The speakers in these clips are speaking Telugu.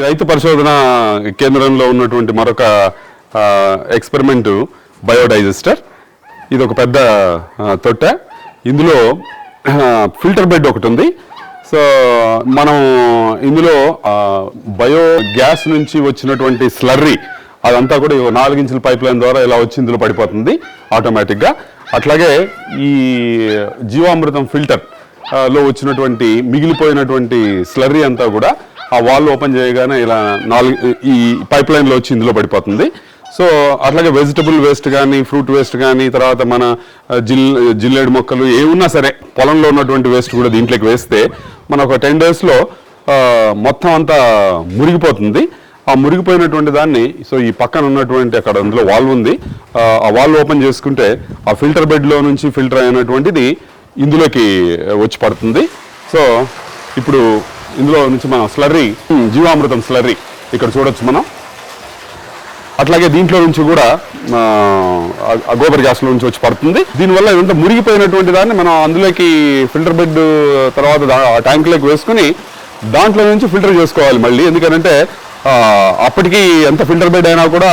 రైతు పరిశోధన కేంద్రంలో ఉన్నటువంటి మరొక ఎక్స్పెరిమెంట్ బయోడైజెస్టర్. ఇది ఒక పెద్ద తొట్టె. ఇందులో ఫిల్టర్ బెడ్ ఒకటి ఉంది. సో మనం ఇందులో బయో గ్యాస్ నుంచి వచ్చినటువంటి స్లర్రీ అదంతా కూడా 4 ఇంచుల పైప్ లైన్ ద్వారా ఇలా వచ్చి ఇందులో పడిపోతుంది ఆటోమేటిక్గా. అట్లాగే ఈ జీవామృతం ఫిల్టర్ లో వచ్చినటువంటి మిగిలిపోయినటువంటి స్లర్రీ అంతా కూడా ఆ వాల్ ఓపెన్ చేయగానే ఇలా 4 ఈ పైప్ లైన్లో వచ్చి ఇందులో పడిపోతుంది. సో అట్లాగే వెజిటబుల్ వేస్ట్ కానీ, ఫ్రూట్ వేస్ట్ కానీ, తర్వాత మన జిల్లేడు మొక్కలు ఏమున్నా సరే పొలంలో ఉన్నటువంటి వేస్ట్ కూడా దీంట్లోకి వేస్తే మన ఒక 10 daysలో మొత్తం అంతా మురిగిపోతుంది. ఆ మురిగిపోయినటువంటి దాన్ని సో ఈ పక్కన ఉన్నటువంటి అక్కడ అందులో వాల్వ్ ఉంది, ఆ వాల్వ్ ఓపెన్ చేసుకుంటే ఆ ఫిల్టర్ బెడ్లో నుంచి ఫిల్టర్ అయినటువంటిది ఇందులోకి వచ్చి పడుతుంది. సో ఇప్పుడు ఇందులో నుంచి మనం స్లర్రీ, జీవామృతం స్లర్రీ ఇక్కడ చూడొచ్చు మనం. అట్లాగే దీంట్లో నుంచి కూడా గోబర్ గ్యాస్లో నుంచి వచ్చి పడుతుంది. దీనివల్ల ఇదంతా మురిగిపోయినటువంటి దాన్ని మనం అందులోకి ఫిల్టర్ బెడ్ తర్వాత ట్యాంకులోకి వేసుకుని దాంట్లో నుంచి ఫిల్టర్ చేసుకోవాలి మళ్ళీ. ఎందుకంటే అప్పటికి ఎంత ఫిల్టర్ బెడ్ అయినా కూడా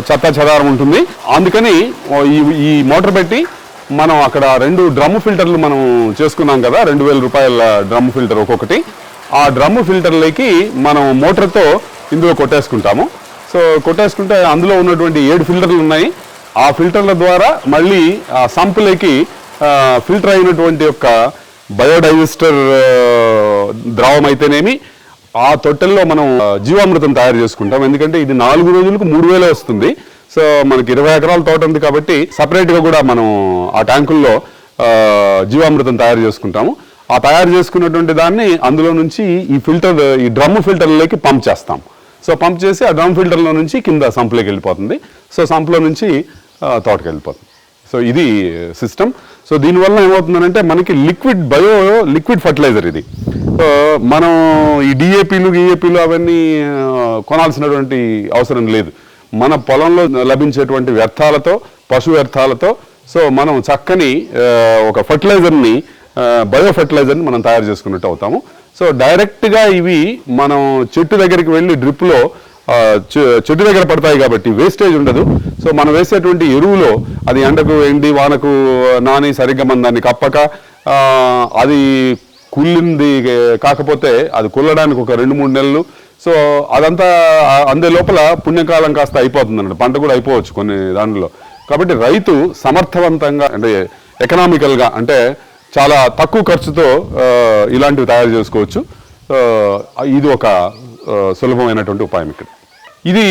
చెత్త చెదారం ఉంటుంది. అందుకని ఈ మోటార్ పెట్టి మనం అక్కడ 2 డ్రమ్ ఫిల్టర్లు మనం చేసుకున్నాం కదా, 2000 రూపాయల డ్రమ్ ఫిల్టర్ ఒక్కొక్కటి. ఆ డ్రమ్ ఫిల్టర్లకి మనం మోటార్తో ఇందులో కొట్టేసుకుంటాము. సో కొట్టేసుకుంటే అందులో ఉన్నటువంటి 7 ఫిల్టర్లు ఉన్నాయి. ఆ ఫిల్టర్ల ద్వారా మళ్ళీ ఆ సంపులకి ఫిల్టర్ అయినటువంటి యొక్క బయోడైజెస్టర్ ద్రవం అయితేనేమి ఆ తొట్టెల్లో మనం జీవామృతం తయారు చేసుకుంటాం. ఎందుకంటే ఇది 4 రోజులకు 3000 వస్తుంది. సో మనకి 20 ఎకరాల తోట ఉంది కాబట్టి సపరేట్గా కూడా మనం ఆ ట్యాంకుల్లో జీవామృతం తయారు చేసుకుంటాము. ఆ తయారు చేసుకున్నటువంటి దాన్ని అందులో నుంచి ఈ డ్రమ్ ఫిల్టర్లకి పంప్ చేస్తాం. సో పంప్ చేసి ఆ డ్రమ్ ఫిల్టర్లో నుంచి కింద సంపులోకి వెళ్ళిపోతుంది. సో సంపులో నుంచి తోటకి వెళ్ళిపోతుంది. సో ఇది సిస్టమ్. సో దీనివల్ల ఏమవుతుందంటే మనకి లిక్విడ్ ఫర్టిలైజర్ ఇది. సో మనం ఈ డిఏపీలు అవన్నీ కొనాల్సినటువంటి అవసరం లేదు. మన పొలంలో లభించేటువంటి వ్యర్థాలతో, పశు వ్యర్థాలతో సో మనం చక్కని ఒక ఫర్టిలైజర్ని, బయో ఫర్టిలైజర్ని మనం తయారు చేసుకున్నట్టు అవుతాము. సో డైరెక్ట్గా ఇవి మనం చెట్టు దగ్గరికి వెళ్ళి డ్రిప్లో చెట్టు దగ్గర పడతాయి కాబట్టి వేస్టేజ్ ఉండదు. సో మనం వేసేటువంటి ఎరువులో అది ఎండకు ఎండి వానకు నాని సరిగ్గా మన దాన్ని కప్పక అది కుళ్ళింది కాకపోతే అది కుల్లడానికి ఒక 2-3 నెలలు. సో అదంతా అందే లోపల పుణ్యకాలం కాస్త అయిపోతుంది అన్నట్టు, పంట కూడా అయిపోవచ్చు కొన్ని దాంట్లో. కాబట్టి రైతు సమర్థవంతంగా అంటే ఎకనామికల్గా అంటే చాలా తక్కువ ఖర్చుతో ఇలాంటివి తయారు చేసుకోవచ్చు. ఇది ఒక సులభమైనటువంటి ఉపాయం. ఇక్కడ ఇది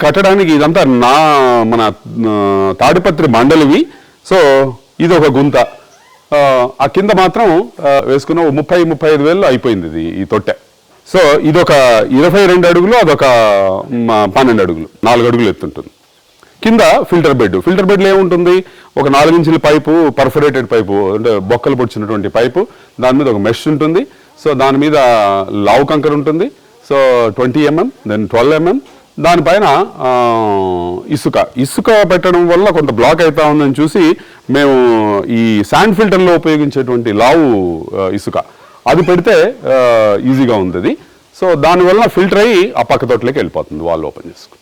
కట్టడానికి ఇదంతా మన తాడిపత్రి మండలివి. సో ఇది ఒక గుంత, ఆ కింద మాత్రం వేసుకున్న 30-35 వేలు అయిపోయింది ఈ తొట్టె. సో ఇదొక 22 అడుగులు, అదొక 12 అడుగులు, 4 అడుగులు ఎత్తుంటుంది. కింద ఫిల్టర్ బెడ్లో ఏముంటుంది, ఒక 4 ఇంచుల పైపు, పర్ఫరేటెడ్ పైపు అంటే బొక్కలు పొడిచినటువంటి పైపు, దాని మీద ఒక మెష్ ఉంటుంది. సో దాని మీద లావు కంకర ఉంటుంది. So 20 mm, then 12 mm. దానిపైన ఇసుక పెట్టడం వల్ల కొంత బ్లాక్ అవుతా ఉందని చూసి మేము ఈ శాండ్ ఫిల్టర్లో ఉపయోగించేటువంటి లావు ఇసుక అది పెడితే ఈజీగా ఉంది అది. సో దానివల్ల ఫిల్టర్ అయ్యి ఆ పక్క తోటలోకి వెళ్ళిపోతుంది వాళ్ళు ఓపెన్ చేసుకుని.